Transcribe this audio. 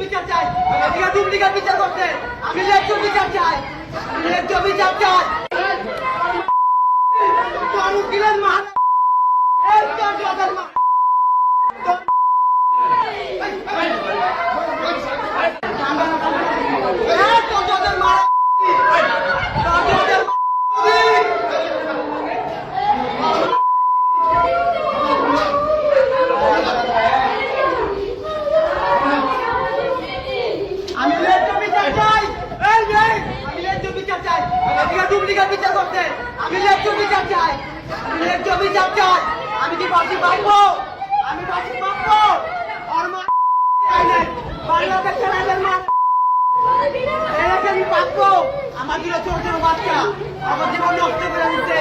বিচার চাই। এদিকে ডুপ্লিকেট বিচার করতে। আমি ন্যায্য বিচার চাই। আমি ন্যায্য বিচার চাই। তোর উকিলের মা এই তোর জজের মা ডুপ্লিকেট বিচার করতে। আমি ন্যায্য বিচার চাই। আমি ন্যায্য বিচার চাই। আমি কি বাসি পাবো? আমি বাসি পাবো? আর মা বাংলাদেশের এদের মা এরাকে আমি পাবো? আমার দিলে ছোট ছোট বাচ্চা আমার জীবন নষ্ট করে দিচ্ছে।